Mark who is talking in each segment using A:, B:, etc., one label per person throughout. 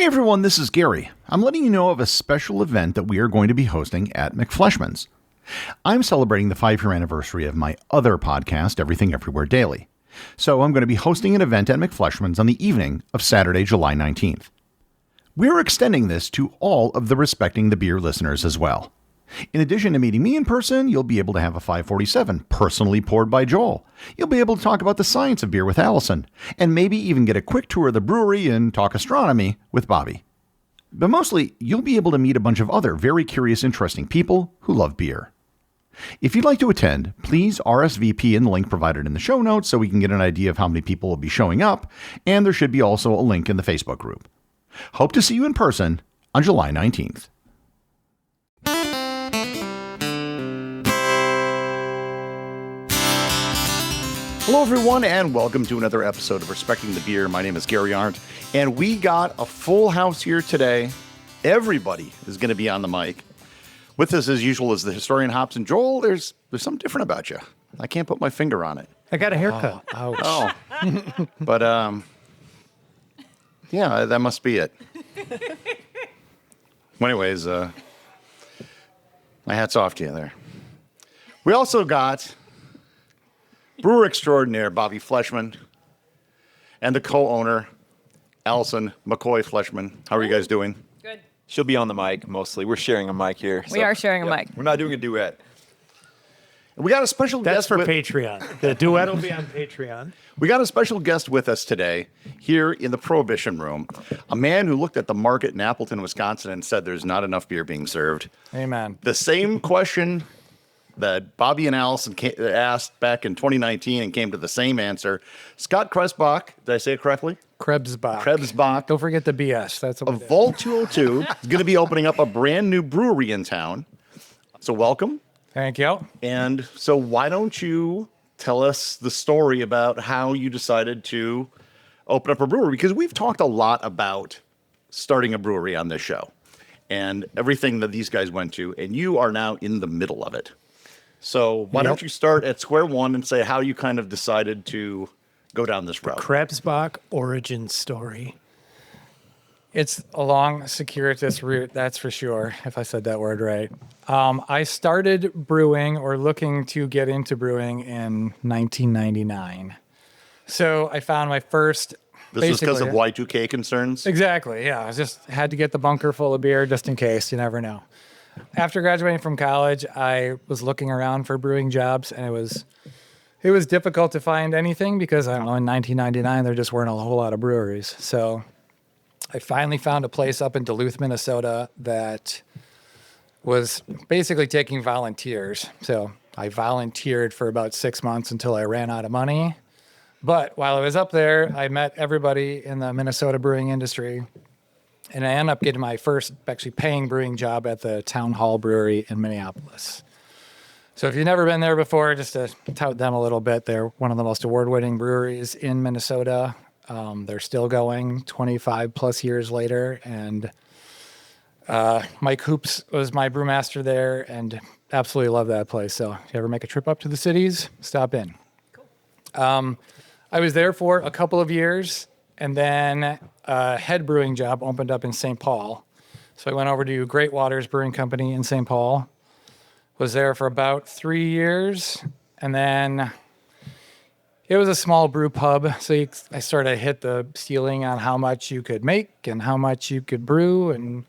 A: Hey everyone, this is Gary. I'm letting you know of a special event that we are going to be hosting at McFleshman's. I'm celebrating the 5-year anniversary of my other podcast, Everything Everywhere Daily. So I'm going to be hosting an event at McFleshman's on the evening of Saturday, July 19th. We're extending this to all of the Respecting the Beer listeners as well. In addition to meeting me in person, you'll be able to have a 547 personally poured by Joel. You'll be able to talk about the science of beer with Allison, and maybe even get a quick tour of the brewery and talk astronomy with Bobby. But mostly, you'll be able to meet a bunch of other very curious, interesting people who love beer. If you'd like to attend, please RSVP in the link provided in the show notes so we can get an idea of how many people will be showing up, and there should be also a link in the Facebook group. Hope to see you in person on July 19th. Hello, everyone, and welcome to another episode of Respecting the Beer. My name is Gary Arndt, and we got a full house here today. Everybody is going to be on the mic. With us, as usual, is the historian Hops. And Joel, there's something different about you. I can't put my finger on it.
B: I got a haircut.
A: Oh. But, yeah, that must be it. Well, anyways, my hat's off to you there. We also got brewer extraordinaire Bobby Fleshman and the co-owner Allison McCoy Fleshman. How are you guys doing?
C: Good.
D: She'll be on the mic mostly. We're sharing a mic here.
C: We are sharing a mic.
D: We're not doing a duet.
A: We got a special
B: That's
A: guest
B: for Patreon. The duet will be on Patreon.
A: We got a special guest with us today here in the Prohibition Room. A man who looked at the market in Appleton, Wisconsin and said there's not enough beer being served.
B: Amen.
A: The same question that Bobby and Allison asked back in 2019 and came to the same answer. Scott Krebsbach, did I say it correctly?
B: Krebsbach. Don't forget the BS. That's what
A: of Vault 202 is going to be opening up a brand new brewery in town. So welcome.
B: Thank you.
A: And so why don't you tell us the story about how you decided to open up a brewery? Because we've talked a lot about starting a brewery on this show and everything that these guys went to, and you are now in the middle of it. So why don't you start at square one and say how you kind of decided to go down this route?
B: Krebsbach origin story. It's a long, circuitous route, that's for sure, if I said that word right. I started brewing or looking to get into brewing in 1999. So I found my first...
A: This was because of Y2K concerns?
B: Exactly, yeah. I just had to get the bunker full of beer just in case. You never know. After graduating from college, I was looking around for brewing jobs, and it was difficult to find anything because, I don't know, in 1999, there just weren't a whole lot of breweries. So I finally found a place up in Duluth, Minnesota that was basically taking volunteers. So I volunteered for about 6 months until I ran out of money. But while I was up there, I met everybody in the Minnesota brewing industry. And I ended up getting my first actually paying brewing job at the Town Hall Brewery in Minneapolis. So if you've never been there before, just to tout them a little bit, they're one of the most award-winning breweries in Minnesota. They're still going 25 plus years later. And Mike Hoops was my brewmaster there and absolutely love that place. So if you ever make a trip up to the cities, stop in. Cool. I was there for a couple of years. And then a head brewing job opened up in St. Paul. So I went over to Great Waters Brewing Company in St. Paul. Was there for about 3 years. And then it was a small brew pub. So I sort of hit the ceiling on how much you could make and how much you could brew. And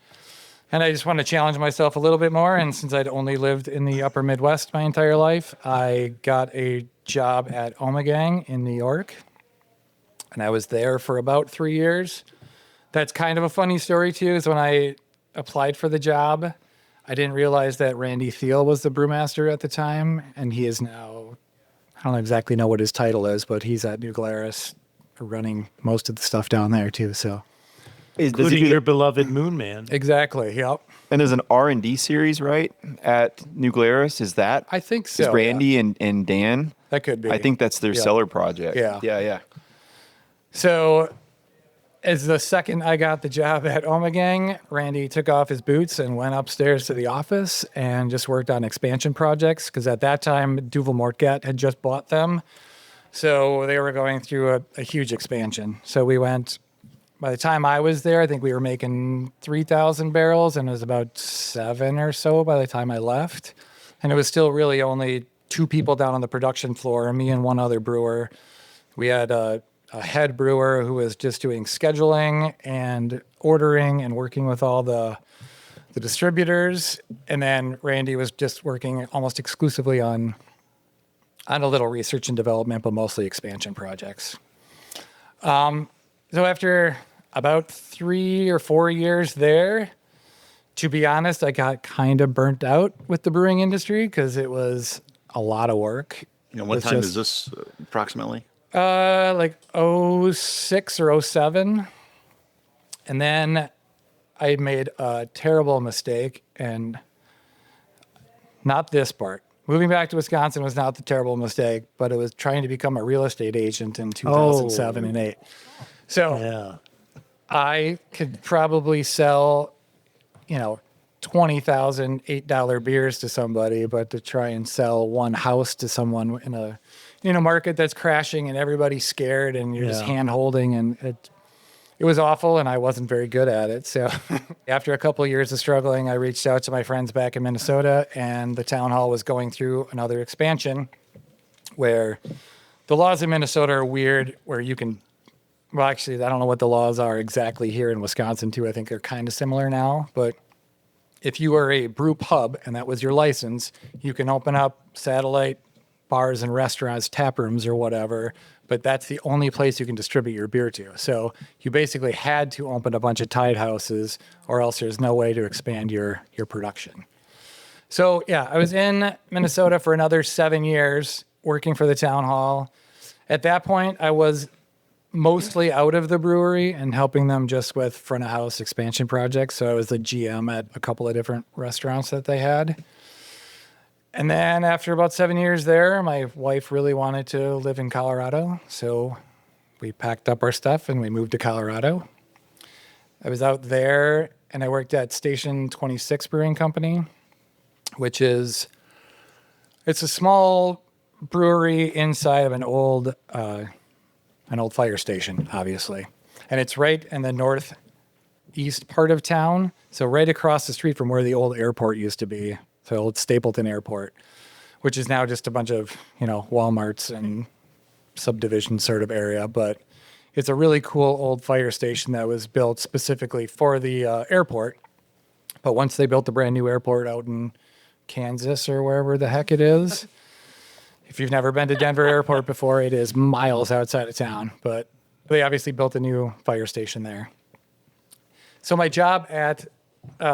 B: I just wanted to challenge myself a little bit more. And since I'd only lived in the upper Midwest my entire life, I got a job at Omegang in New York. And I was there for about 3 years. That's kind of a funny story, too, is when I applied for the job, I didn't realize that Randy Thiel was the brewmaster at the time. And he is now, I don't exactly know what his title is, but he's at New Glarus running most of the stuff down there, too. So,
E: including your beloved Moon Man.
B: Exactly, yep.
D: And there's an R&D series, right, at New Glarus? Is that?
B: I think so.
D: Is Randy and Dan?
B: That could be.
D: I think that's their cellar project.
B: Yeah. So as the second I got the job at Omegang, Randy took off his boots and went upstairs to the office and just worked on expansion projects because at that time, Duvel Mortgat had just bought them. So they were going through a huge expansion. So we went by the time I was there, I think we were making 3,000 barrels, and it was about 7 or so by the time I left. And it was still really only 2 people down on the production floor, me and one other brewer. We had a head brewer who was just doing scheduling and ordering and working with all the distributors. And then Randy was just working almost exclusively on a little research and development, but mostly expansion projects. So after about 3 or 4 years there, to be honest, I got kind of burnt out with the brewing industry because it was a lot of work.
A: What time is this approximately?
B: Like 06 or 07. And then I made a terrible mistake, and not this part. Moving back to Wisconsin was not the terrible mistake, but it was trying to become a real estate agent in 2007 and 8. So I could probably sell, $20,000 $8 beers to somebody, but to try and sell one house to someone in a market that's crashing and everybody's scared and you're just hand holding, and it was awful, and I wasn't very good at it. So after a couple of years of struggling, I reached out to my friends back in Minnesota, and the town hall was going through another expansion where the laws in Minnesota are weird, where you can, well, actually, I don't know what the laws are exactly here in Wisconsin too. I think they're kind of similar now, but if you are a brew pub and that was your license, you can open up satellite bars and restaurants, tap rooms or whatever, but that's the only place you can distribute your beer to. So you basically had to open a bunch of tied houses, or else there's no way to expand your production. So yeah, I was in Minnesota for another 7 years working for the town hall. At that point, I was mostly out of the brewery and helping them just with front of house expansion projects. So I was the GM at a couple of different restaurants that they had. And then after about 7 years there, my wife really wanted to live in Colorado. So we packed up our stuff and we moved to Colorado. I was out there and I worked at Station 26 Brewing Company, which is, it's a small brewery inside of an old fire station, obviously. And it's right in the northeast part of town. So right across the street from where the old airport used to be. So old Stapleton Airport, which is now just a bunch of, Walmarts and subdivision sort of area. But it's a really cool old fire station that was built specifically for the airport. But once they built the brand new airport out in Kansas or wherever the heck it is, if you've never been to Denver Airport before, it is miles outside of town. But they obviously built a new fire station there. So my job at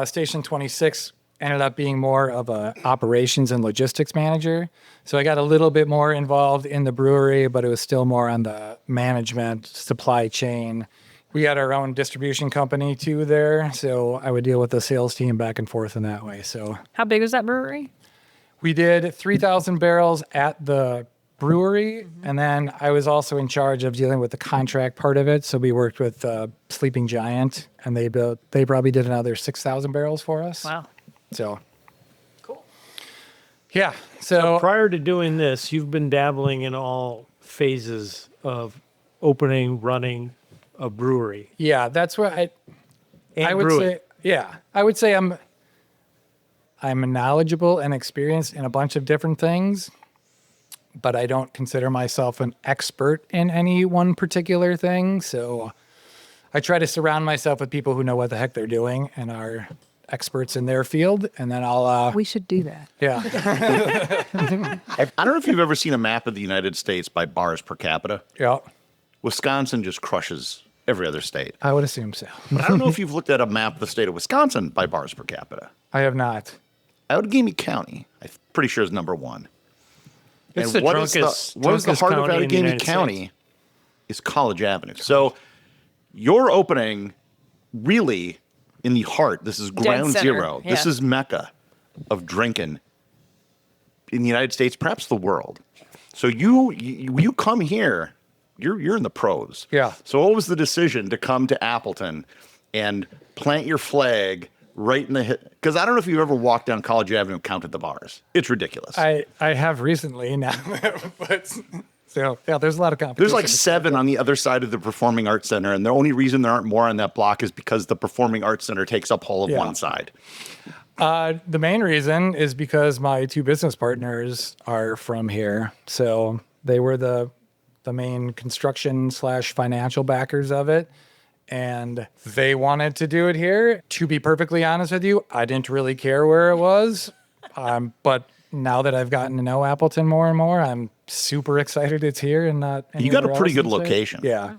B: Station 26 ended up being more of a operations and logistics manager. So I got a little bit more involved in the brewery, but it was still more on the management, supply chain. We had our own distribution company too there. So I would deal with the sales team back and forth in that way. So
C: how big was that brewery?
B: We did 3,000 barrels at the brewery. And then I was also in charge of dealing with the contract part of it. So we worked with Sleeping Giant, and they probably did another 6,000 barrels for us.
C: Wow.
B: So
C: cool.
B: Yeah. So
E: prior to doing this, you've been dabbling in all phases of opening, running a brewery.
B: Yeah, that's what I would
E: brewing.
B: say. Yeah, I would say I'm knowledgeable and experienced in a bunch of different things, but I don't consider myself an expert in any one particular thing. So I try to surround myself with people who know what the heck they're doing and are experts in their field, and then I'll
C: we should do that.
B: Yeah.
A: I don't know if you've ever seen a map of the United States by bars per capita.
B: Yeah,
A: Wisconsin just crushes every other state.
B: I would assume so.
A: But I don't know if you've looked at a map of the state of Wisconsin by bars per capita.
B: I have not.
A: Allegheny County, I'm pretty sure, is number one.
E: It's
A: and
E: the
A: what is the heart of Allegheny County is College Avenue. So you're opening really in the heart. This is ground
C: center,
A: zero.
C: yeah.
A: This is Mecca of drinking in the United States, perhaps the world. So you come here, you're in the pros.
B: Yeah.
A: So what was the decision to come to Appleton and plant your flag right in the hit? Because I don't know if you've ever walked down College Avenue and counted the bars. It's ridiculous.
B: I have recently now, but So yeah, there's a lot of competition.
A: There's like 7 on the other side of the Performing Arts Center, and the only reason there aren't more on that block is because the Performing Arts Center takes up all of one side.
B: The main reason is because my 2 business partners are from here. So they were the main construction / financial backers of it. And they wanted to do it here. To be perfectly honest with you, I didn't really care where it was. But now that I've gotten to know Appleton more and more, I'm super excited it's here and not
A: You got a
B: anywhere
A: pretty
B: else
A: good
B: in state.
A: location.
B: Yeah.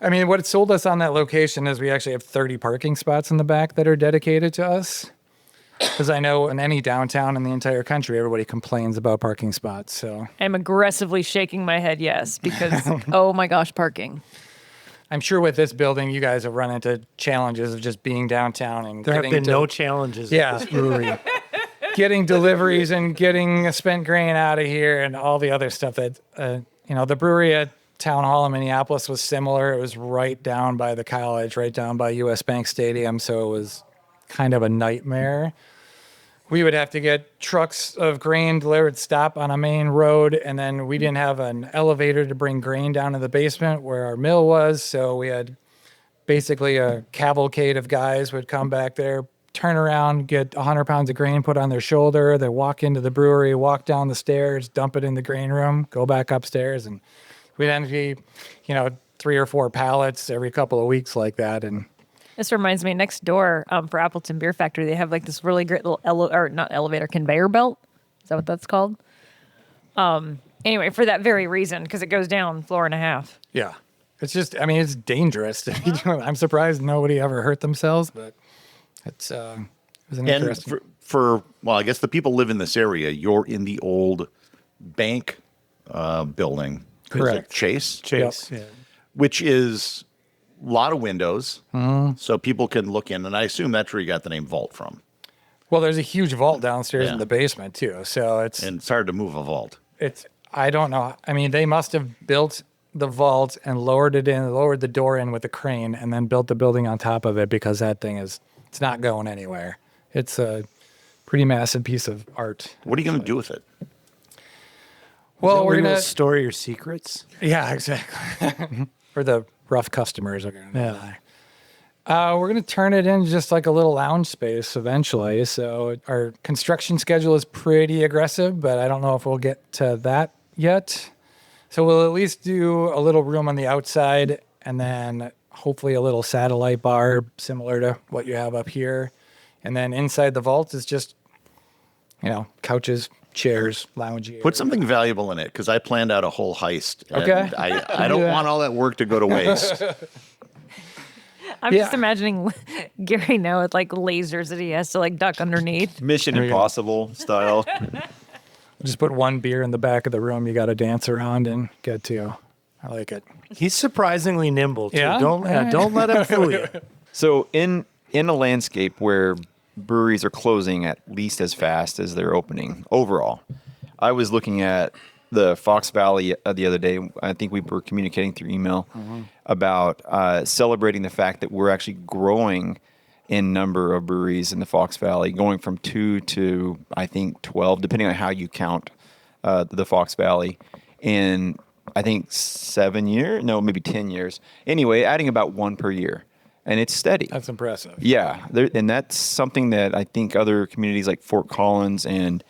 B: I mean, what sold us on that location is we actually have 30 parking spots in the back that are dedicated to us. Because I know in any downtown in the entire country, everybody complains about parking spots. So
C: I'm aggressively shaking my head yes because, oh my gosh, parking.
B: I'm sure with this building, you guys have run into challenges of just being downtown and
E: There have
B: getting
E: been no challenges
B: Yeah.
E: at this brewery.
B: getting deliveries and getting spent grain out of here and all the other stuff that, the brewery at Town Hall in Minneapolis was similar. It was right down by the college, right down by US Bank Stadium. So it was kind of a nightmare. We would have to get trucks of grain delivered, stop on a main road, and then we didn't have an elevator to bring grain down to the basement where our mill was. So we had basically a cavalcade of guys would come back there, turn around, get 100 pounds of grain put on their shoulder. They walk into the brewery, walk down the stairs, dump it in the grain room, go back upstairs. And we'd end be, 3 or 4 pallets every couple of weeks like that. And
C: This reminds me, next door for Appleton Beer Factory, they have like this really great little not elevator, conveyor belt. Is that what that's called? Anyway, for that very reason, because it goes down floor and a half.
B: yeah, it's just, it's dangerous. I'm surprised nobody ever hurt themselves, but it was an interesting.
A: And I guess the people live in this area. You're in the old bank building.
B: Correct.
A: Chase,
E: Chase.
B: Yep.
E: Yeah.
A: which is a lot of windows, so people can look in. And I assume that's where you got the name Vault from.
B: Well, there's a huge vault downstairs
A: Yeah.
B: in the basement too. So
A: And it's hard to move a vault.
B: I don't know. They must have built the vault and lowered the door in with a crane and then built the building on top of it because that thing it's not going anywhere. It's a pretty massive piece of art.
A: What are you going to do with it?
B: Well, we're
E: going
B: going
E: to
B: to,
E: store your secrets.
B: yeah, exactly. For the rough customers are going to die. We're going to turn it into just like a little lounge space eventually. So our construction schedule is pretty aggressive, but I don't know if we'll get to that yet. So we'll at least do a little room on the outside and then hopefully a little satellite bar similar to what you have up here. And then inside the vault is just, couches, chairs, lounge area.
A: Put something valuable in it, because I planned out a whole heist. And
B: Okay.
A: I don't want all that work to go to waste.
C: I'm just imagining Gary now with like lasers that he has to like duck underneath.
D: Mission
B: There you go.
D: Impossible style.
B: Just put one beer in the back of the room you got to dance around and get to. I like it.
E: He's surprisingly nimble too.
B: Yeah?
E: Don't let him fool you.
D: So in a landscape where breweries are closing at least as fast as they're opening overall, I was looking at the Fox Valley the other day. I think we were communicating through email about celebrating the fact that we're actually growing in number of breweries in the Fox Valley, going from 2 to I think 12, depending on how you count the Fox Valley, in I think 7 years, no, maybe 10 years. Anyway, adding about 1 per year. And it's steady.
B: That's impressive.
D: Yeah, and that's something that I think other communities like Fort Collins and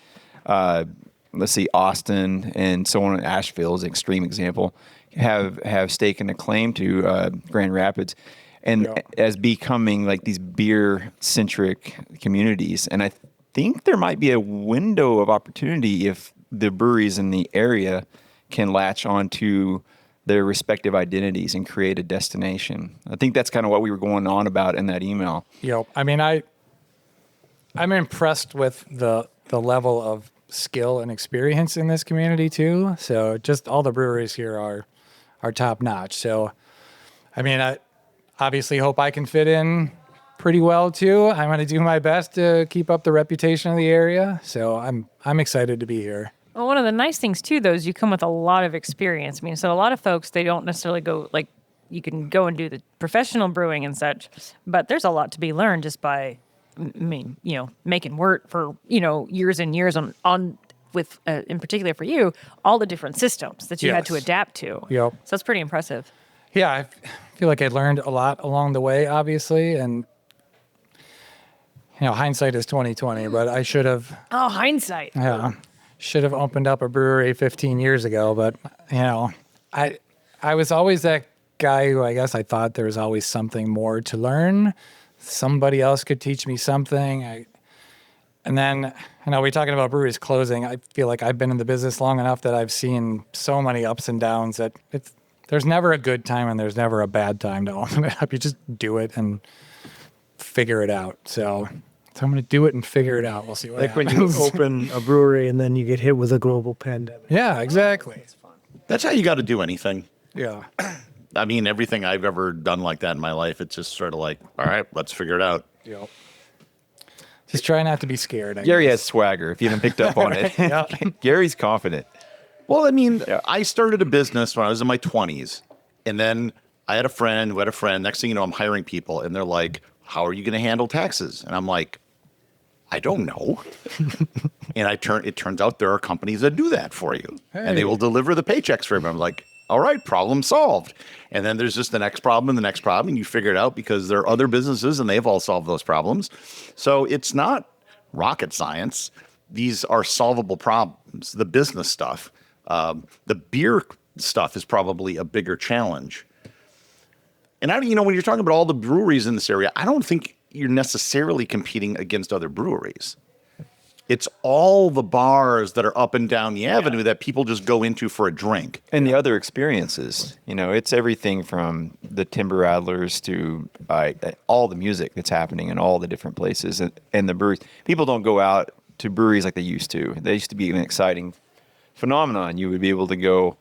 D: let's see, Austin and so on, Asheville is an extreme example, have staken a claim to Grand Rapids, and as becoming like these beer centric communities. And I think there might be a window of opportunity if the breweries in the area can latch onto their respective identities and create a destination. I think that's kind of what we were going on about in that email.
B: Yep. I'm impressed with the level of skill and experience in this community too. So just all the breweries here are top notch. So, I obviously hope I can fit in pretty well too. I'm going to do my best to keep up the reputation of the area. So I'm excited to be here.
C: Well, one of the nice things too, though, is you come with a lot of experience. So a lot of folks, they don't necessarily go like you can go and do the professional brewing and such, but there's a lot to be learned just by, making work for, years and years on with in particular for you, all the different systems that you had to
B: Yes.
C: adapt to.
B: Yep.
C: So that's pretty impressive.
B: Yeah, I feel like I learned a lot along the way, obviously, and hindsight is 20/20. But I should have,
C: Oh, hindsight.
B: should have opened up a brewery 15 years ago. But I was always that guy who I guess I thought there was always something more to learn. Somebody else could teach me something. And then, we're talking about breweries closing. I feel like I've been in the business long enough that I've seen so many ups and downs that there's never a good time and there's never a bad time to open it up. You just do it and figure it out. So I'm going to do it and figure it out. We'll see what
E: Like when you
B: happens.
E: open a brewery and then you get hit with a global pandemic.
B: Yeah, exactly.
A: That's how you got to do anything.
B: Yeah.
A: I mean, everything I've ever done like that in my life, it's just sort of like, all right, let's figure it out.
B: Yep. Just try not to be scared.
D: Gary has swagger, if you haven't picked up on it. Gary's confident.
A: Well, I mean, I started a business when I was in my 20s, and then I had a friend who had a friend. Next thing you know, I'm hiring people, and they're like, how are you going to handle taxes? And I'm like, I don't know. And it turns out there are companies that do that for you, and they will deliver the paychecks for you. I'm like, all right, problem solved. And then there's just the next problem and the next problem, and you figure it out because there are other businesses, and they've all solved those problems. So it's not rocket science. These are solvable problems, the business stuff. The beer stuff is probably a bigger challenge. And when you're talking about all the breweries in this area, I don't think you're necessarily competing against other breweries. It's all the bars that are up and down the avenue that people just go into for a drink.
D: And the other experiences, it's everything from the Timber Rattlers to all the music that's happening in all the different places and the breweries. People don't go out to breweries like they used to. They used to be an exciting phenomenon. You would be able to go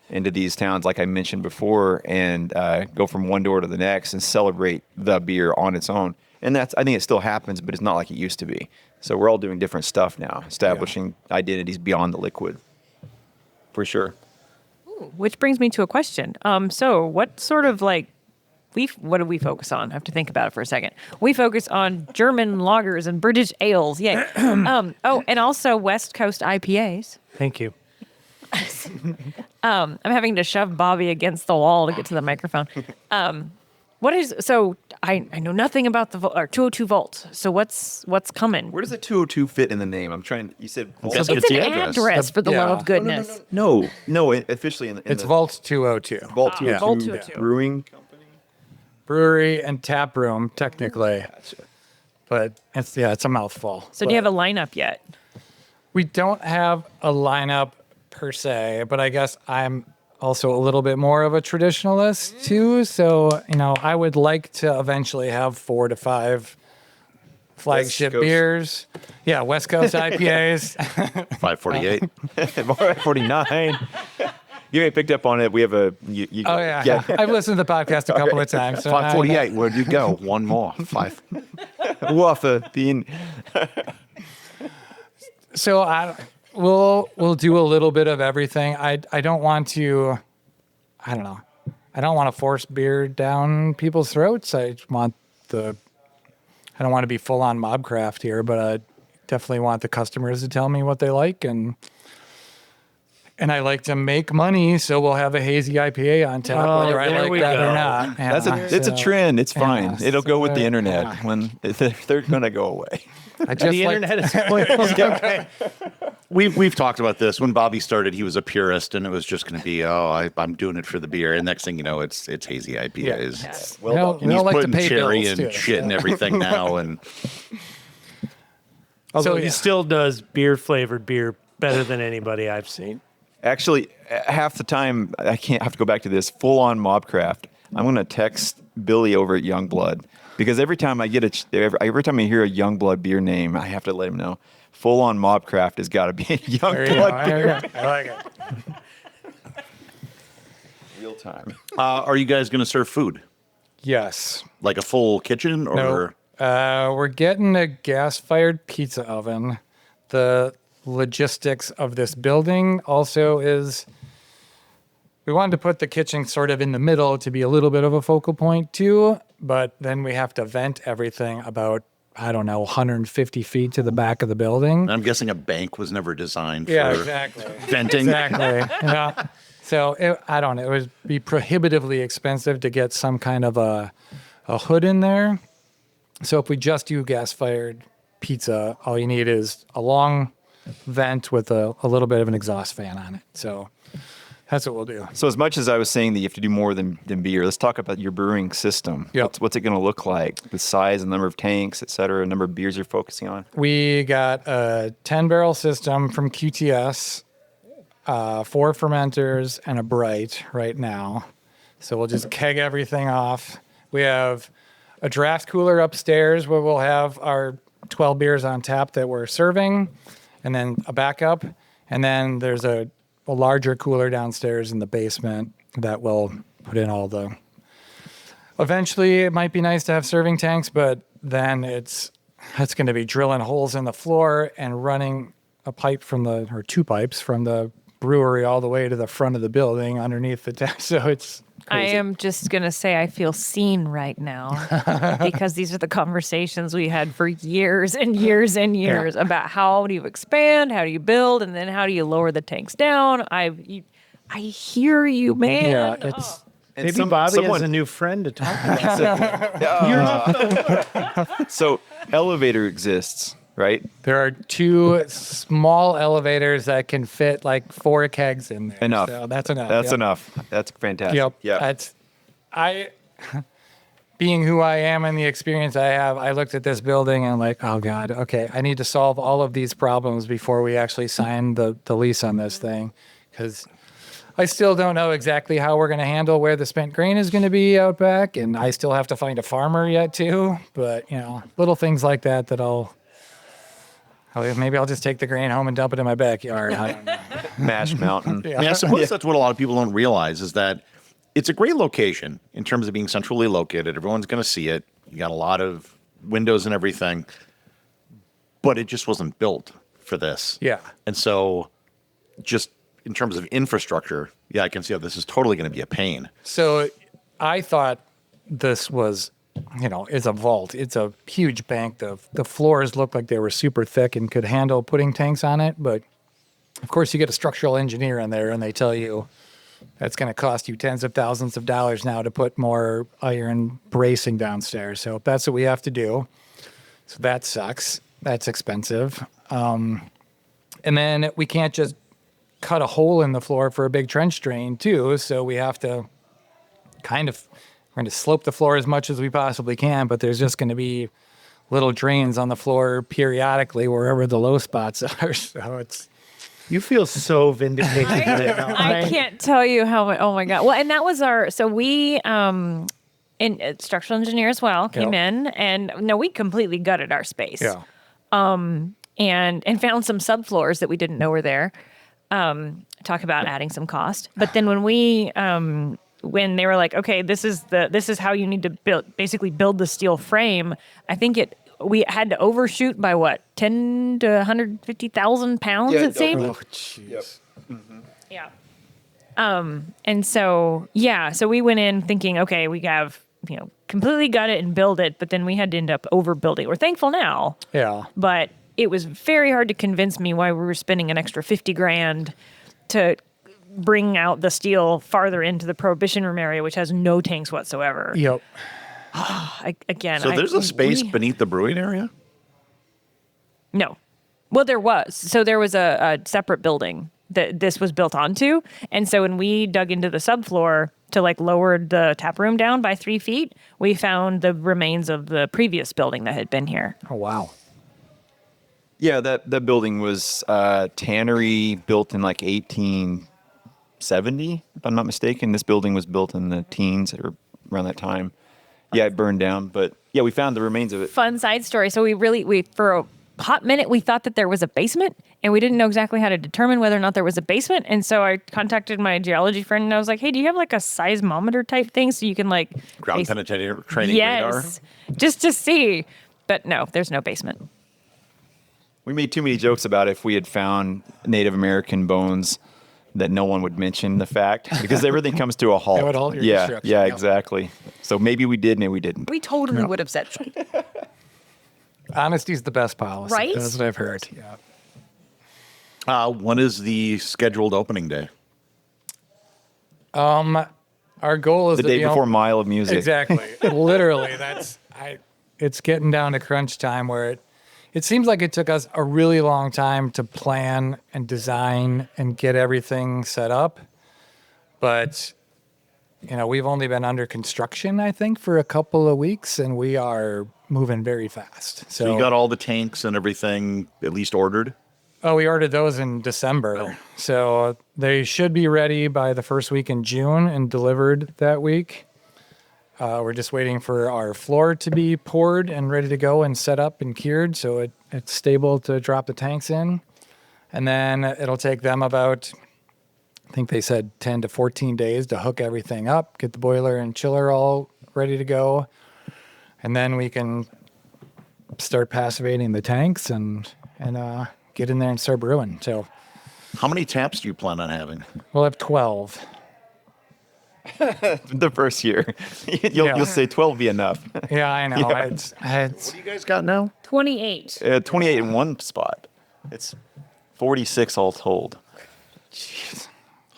D: into these towns, like I mentioned before, and go from one door to the next and celebrate the beer on its own. And I think it still happens, but it's not like it used to be. So we're all doing different stuff now, establishing identities beyond the liquid, for sure.
C: Which brings me to a question. So what sort of what do we focus on? I have to think about it for a second. We focus on German lagers and British ales. Yay. And also West Coast IPAs.
E: Thank you.
C: I'm having to shove Bobby against the wall to get to the microphone. I know nothing about the 202 volts. So what's coming?
D: Where does the 202 fit in the name? You said Volt.
A: That's
C: It's
A: the
C: an address for the love of goodness.
D: No, officially in
B: It's
D: the
B: Vault 202.
D: Vault 202
C: Vault 202.
D: Brewing.
B: Brewery and tap room, technically. But it's a mouthful.
C: So do you have a lineup yet?
B: We don't have a lineup per se, but I guess I'm also a little bit more of a traditionalist too. So, I would like to eventually have 4 to 5 flagship
D: Coast.
B: beers. Yeah, West Coast IPAs.
A: 548.
D: 49. You ain't picked up on it. We have a.
B: Oh, yeah. I've listened to the podcast a couple of times. So
A: 548. Where'd you go? One more. 5.
D: Woofa being.
B: So we'll do a little bit of everything. I don't want to. I don't know. I don't want to force beer down people's throats. I don't want to be full on mobcraft here, but I definitely want the customers to tell me what they like, and I like to make money, so we'll have a hazy IPA on tap, whether I
E: there
B: like
E: we
B: that
E: go.
B: or not.
D: It's a trend. It's fine.
B: Yeah,
D: It'll go with the
B: so,
D: internet
B: yeah.
D: when they're gonna go away.
B: I just
E: The
B: like,
E: internet is okay.
A: We've talked about this. When Bobby started, he was a purist, and it was just going to be, I'm doing it for the beer. And next thing you know, it's hazy IPAs.
C: Yes.
B: we don't
A: And he's
B: like to
A: putting
B: pay
A: cherry
B: bills,
A: and
B: too,
A: shit
B: so.
A: and everything now. And
E: Although
B: yeah.
E: he still does beer-flavored beer better than anybody I've seen.
D: Actually, half the time I can't have to go back to this full-on mobcraft. I'm gonna text Billy over at Youngblood because every time I every time I hear a Youngblood beer name, I have to let him know. Full-on mobcraft has got to be a
B: There you go.
D: Youngblood beer.
B: There you go. I like it.
D: Real time.
A: are you guys going to serve food?
B: Yes.
A: Like a full kitchen? Or
B: No. We're getting a gas-fired pizza oven. The logistics of this building also is we wanted to put the kitchen sort of in the middle to be a little bit of a focal point too, but then we have to vent everything about I don't know, 150 feet to the back of the building.
A: I'm guessing a bank was never designed
B: Yeah,
A: for
B: exactly.
A: venting.
B: Exactly. Yeah. So I don't know. It would be prohibitively expensive to get some kind of a hood in there. So if we just do gas-fired pizza, all you need is a long vent with a little bit of an exhaust fan on it. So that's what we'll do.
D: So as much as I was saying that you have to do more than beer, let's talk about your brewing system.
B: Yep.
D: What's it going to look like? The size, the number of tanks, et cetera, number of beers you're focusing on?
B: We got a 10-barrel system from QTS, 4 fermenters, and a bright right now. So we'll just keg everything off. We have a draft cooler upstairs where we'll have our 12 beers on tap that we're serving, and then a backup. And then there's a larger cooler downstairs in the basement that will put in all the... Eventually, it might be nice to have serving tanks, but then it's going to be drilling holes in the floor and running a pipe or 2 pipes from the brewery all the way to the front of the building underneath the tank. So it's crazy.
C: I am just going to say I feel seen right now because these are the conversations we had for years and years and years about how do you expand, how do you build, and then how do you lower the tanks down. I hear you, man.
B: Yeah, it's...
D: And
E: Maybe Bobby has a new friend to talk about.
D: So elevator exists, right?
B: There are 2 small elevators that can fit like 4 kegs in there.
D: Enough.
B: So that's enough.
D: That's
B: Yep.
D: enough. That's fantastic.
B: Yep.
D: Yeah.
B: Being who I am and the experience I have, I looked at this building and I'm like, oh God, okay, I need to solve all of these problems before we actually sign the lease on this thing. Because I still don't know exactly how we're going to handle where the spent grain is going to be out back. And I still have to find a farmer yet too. But, little things like that maybe I'll just take the grain home and dump it in my backyard. I don't know.
D: Mash Mountain.
A: Yeah, I suppose that's what a lot of people don't realize is that it's a great location in terms of being centrally located. Everyone's going to see it. You got a lot of windows and everything, but it just wasn't built for this.
B: Yeah.
A: And so just in terms of infrastructure, I can see how this is totally going to be a pain.
B: So I thought this was, it's a vault. It's a huge bank. The floors looked like they were super thick and could handle putting tanks on it. But of course, you get a structural engineer in there and they tell you that's going to cost you tens of thousands of dollars now to put more iron bracing downstairs. So that's what we have to do. So that sucks. That's expensive. And then we can't just cut a hole in the floor for a big trench drain too. So we have to we're going to slope the floor as much as we possibly can, but there's just going to be little drains on the floor periodically wherever the low spots are. So it's...
E: You feel so vindicated right now.
C: I can't tell you how much. Oh my God. Well, and that was we, structural engineer as well, came in and we completely gutted our space.
B: Yeah.
C: And found some subfloors that we didn't know were there. Talk about adding some cost. But then when they were like, okay, this is how you need to build the steel frame. I think we had to overshoot by what, 10 to 150,000 pounds, it seemed.
B: Oh, jeez. Yep.
C: Mm-hmm. Yeah. And so we went in thinking, okay, we have, completely gut it and build it, but then we had to end up overbuilding. We're thankful now.
B: Yeah.
C: But it was very hard to convince me why we were spending an extra $50,000 to bring out the steel farther into the Prohibition Room area, which has no tanks whatsoever.
B: Yep.
A: So there's a space beneath the brewing area?
C: No. Well, there was. So there was a separate building that this was built onto. And so when we dug into the subfloor to lower the tap room down by 3 feet, we found the remains of the previous building that had been here.
B: Oh, wow.
D: Yeah, that building was tannery built in 1870, if I'm not mistaken. This building was built in the teens or around that time. Yeah, it burned down, but we found the remains of it.
C: Fun side story. So we for a hot minute, we thought that there was a basement and we didn't know exactly how to determine whether or not there was a basement. And so I contacted my geology friend and I was like, hey, do you have a seismometer type thing so you can
A: ground penetrating radar?
C: Yes, just to see. But no, there's no basement.
D: We made too many jokes about if we had found Native American bones that no one would mention the fact because everything comes to a halt.
B: It would halt your
D: yeah,
B: construction,
D: yeah,
B: yep.
D: exactly. So maybe we did, maybe we didn't.
C: We totally would have said.
B: Honesty's the best policy.
C: Right?
B: That's what I've heard. Yeah.
A: When is the scheduled opening day?
B: Our goal is
D: The
B: to
D: day
B: be
D: before Mile of Music.
B: Exactly. Literally, it's getting down to crunch time where it seems like it took us a really long time to plan and design and get everything set up. But, we've only been under construction, I think, for a couple of weeks, and we are moving very fast.
A: So you got all the tanks and everything at least ordered?
B: Oh, we ordered those in December. So they should be ready by the first week in June and delivered that week. We're just waiting for our floor to be poured and ready to go and set up and cured so it's stable to drop the tanks in. And then it'll take them about, I think they said 10 to 14 days to hook everything up, get the boiler and chiller all ready to go. And then we can start passivating the tanks and get in there and start brewing. So
A: How many taps do you plan on having?
B: we'll have 12.
D: The first year. You'll say 12 be enough.
B: Yeah, I know.
D: Yeah.
B: It's
A: You guys got now?
C: 28.
D: 28 in one spot. It's 46 all told.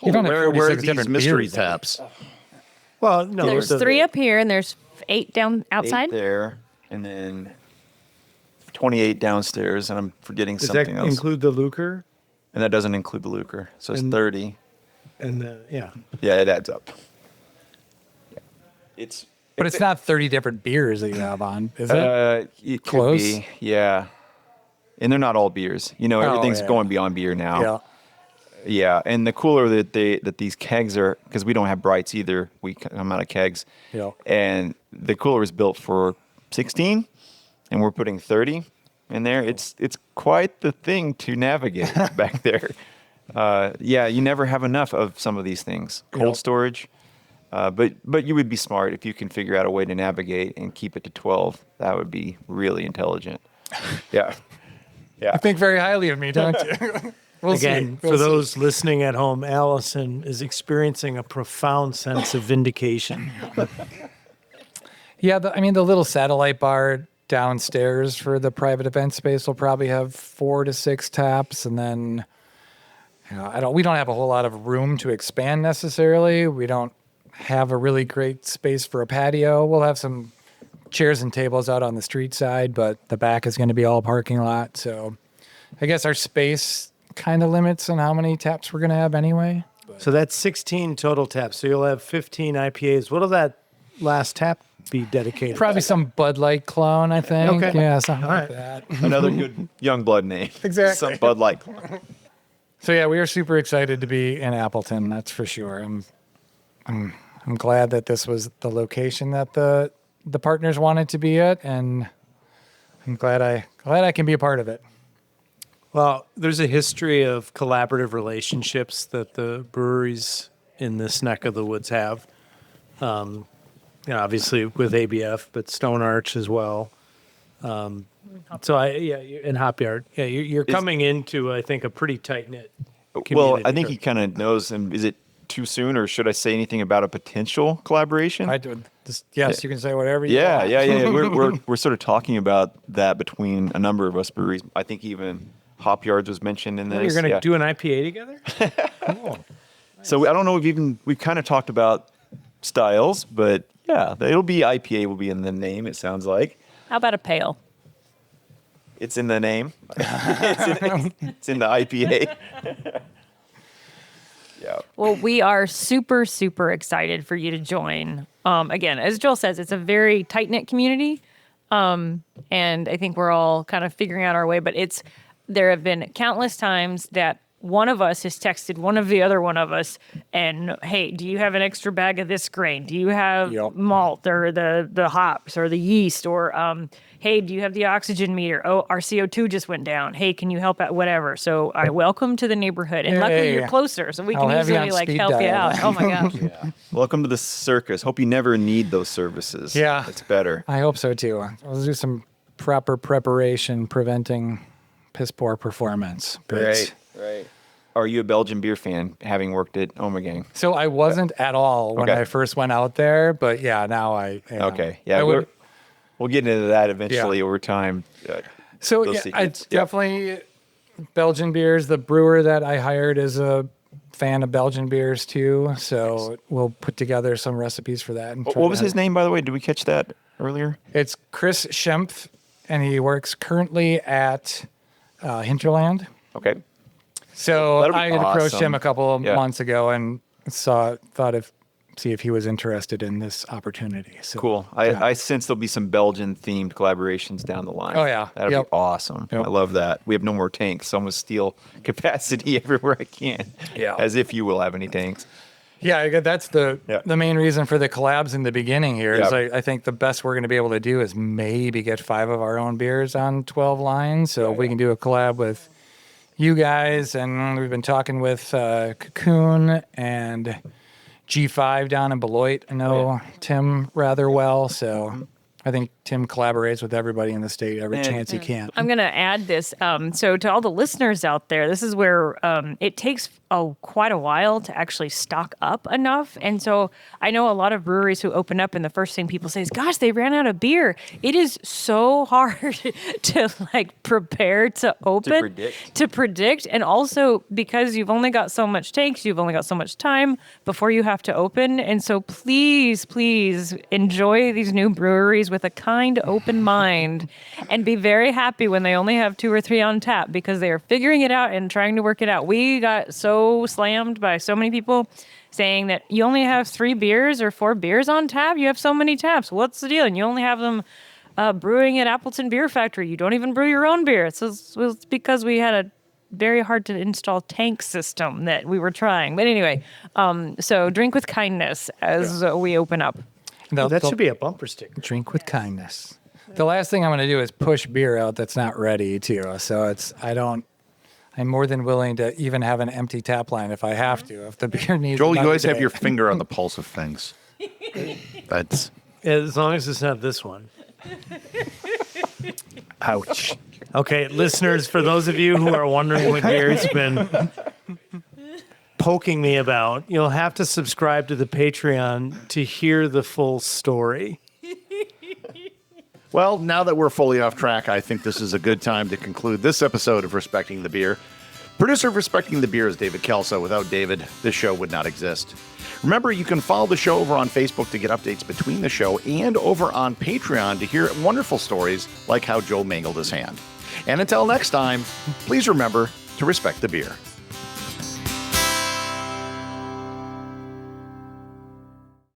B: You don't have
A: Where are
B: 46
A: these
B: different
A: mystery
B: beers,
A: taps?
E: Well, no,
C: There's
E: the-
C: 3 up here and there's 8 down outside.
D: 8 there, and then 28 downstairs, and I'm forgetting
E: Does that
D: something else.
E: include the lucre?
D: And that doesn't include the lucre. So it's
E: And-
D: 30.
E: And yeah,
D: Yeah, it adds up. It's
B: But it's not 30 different beers that you have on, is it?
D: it could
B: Close?
D: be, yeah. And they're not all beers. Everything's
B: yeah.
D: going beyond beer now.
B: Yeah.
D: Yeah, and the cooler that these kegs are, because we don't have brights either. We come out of kegs.
B: Yeah.
D: And the cooler is built for 16, and we're putting 30 in there. It's quite the thing to navigate back there. Yeah, you never have enough of some of these things. Cold
B: Yep.
D: storage. But you would be smart if you can figure out a way to navigate and keep it to 12. That would be really intelligent. Yeah. Yeah.
B: I think very highly of me, don't you? We'll
E: again,
B: see.
E: for those listening at home, Allison is experiencing a profound sense of vindication.
B: Yeah, the little satellite bar downstairs for the private event space will probably have 4 to 6 taps, and then we don't have a whole lot of room to expand necessarily. We don't have a really great space for a patio. We'll have some chairs and tables out on the street side, but the back is going to be all parking lot. So I guess our space kind of limits on how many taps we're going to have anyway.
E: So that's 16 total taps. So you'll have 15 IPAs. What'll that last tap be dedicated?
B: Probably some Bud Light clone, I think.
E: Okay.
B: Yeah, something
E: All
B: like
E: right.
B: that.
D: Another good young blood name.
B: Exactly.
D: Some Bud Light.
B: So yeah, we are super excited to be in Appleton. That's for sure. I'm glad that this was the location that the partners wanted to be at, and I'm glad I can be a part of it.
E: Well, there's a history of collaborative relationships that the breweries in this neck of the woods have. Obviously with ABF, but Stone Arch as well. And Hop Yard. Yeah, you're coming into, I think, a pretty tight knit community.
D: Well, I think he kind of knows. And is it too soon, or should I say anything about a potential collaboration?
B: I do. Yes, you can say whatever you
D: Yeah,
B: want.
D: yeah. We're sort of talking about that between a number of us breweries. I think even Hop Yards was mentioned in this.
E: you're going to
D: yeah.
E: do an IPA together? Cool.
D: So I don't know. We've kind of talked about styles, but yeah, it'll be IPA will be in the name. It sounds like
C: How about a pale?
D: it's in the name. it's in the IPA. Yeah.
C: Well, we are super, super excited for you to join. Again, as Joel says, it's a very tight knit community. And I think we're all kind of figuring out our way, but there have been countless times that one of us has texted one of the other one of us and, hey, do you have an extra bag of this grain? Do you have
B: Yep.
C: malt or the hops or the yeast? Or, hey, do you have the oxygen meter? Oh, our CO2 just went down. Hey, can you help out? Whatever. So I welcome to the neighborhood. And luckily
B: Hey.
C: you're closer, so we
B: I'll
C: can
B: have you
C: easily
B: on speed
C: help you
B: dial
C: out.
B: then.
C: Oh my gosh.
D: Welcome to the circus. Hope you never need those services.
B: Yeah.
D: It's better.
B: I hope so too. I'll do some proper preparation, preventing piss poor performance. But-
D: Right. Are you a Belgian beer fan, having worked at Omegang?
B: So I wasn't at all when
D: Okay.
B: I first went out there, but yeah, now I am.
D: Okay. Yeah. We'll get into that eventually over time.
B: So
D: those
B: yeah,
D: secrets.
B: definitely Belgian beers. The brewer that I hired is a fan of Belgian beers too. So we'll put together some recipes for that. And
D: What was his name, by the way? Did we catch that earlier?
B: It's Chris Schempf, and he works currently at Hinterland.
D: Okay.
B: So
D: That'll be
B: I had approached
D: awesome.
B: him a couple of
D: Yeah.
B: months ago and see if he was interested in this opportunity. So,
D: Cool. I sense there'll be some Belgian themed collaborations down the line.
B: Oh, yeah.
D: That'll
B: Yep.
D: be awesome.
B: Yep.
D: I love that. We have no more tanks, so I'm going to steal capacity everywhere I can.
B: Yeah.
D: As if you will have any tanks.
B: Yeah, that's the
D: Yeah.
B: main reason for the collabs in the beginning here. Is
D: Yeah.
B: I think the best we're going to be able to do is maybe get 5 of our own beers on 12 lines. So if we can do a collab with you guys, and we've been talking with Cocoon and G5 down in Beloit. I know Tim rather well, so I think Tim collaborates with everybody in the state every chance he can.
C: I'm going to add this. So to all the listeners out there, this is where it takes quite a while to actually stock up enough. And so I know a lot of breweries who open up and the first thing people say is, gosh, they ran out of beer. It is so hard to prepare to open, to predict. And also because you've only got so much tanks, you've only got so much time before you have to open. And so please enjoy these new breweries with a kind, open mind and be very happy when they only have 2 or 3 on tap because they are figuring it out and trying to work it out. We got so slammed by so many people saying that you only have 3 beers or 4 beers on tap. You have so many taps. What's the deal? And you only have them brewing at Appleton Beer Factory. You don't even brew your own beer. So it's because we had a very hard to install tank system that we were trying. But anyway, so drink with kindness as we open up.
E: That should be a bumper sticker.
B: Drink with kindness. The last thing I'm going to do is push beer out that's not ready too. So I'm more than willing to even have an empty tap line if I have to. If the beer needs.
A: Joel, you
B: another
A: always have
B: day.
A: your finger on the pulse of things. That's
E: As long as it's not this one.
A: ouch.
E: Okay, listeners, for those of you who are wondering what Gary's been poking me about, you'll have to subscribe to the Patreon to hear the full story.
A: Well, now that we're fully off track, I think this is a good time to conclude this episode of Respecting the Beer. Producer of Respecting the Beer is David Kelso. Without David, this show would not exist. Remember, you can follow the show over on Facebook to get updates between the show and over on Patreon to hear wonderful stories like how Joe mangled his hand. And until next time, please remember to respect the beer.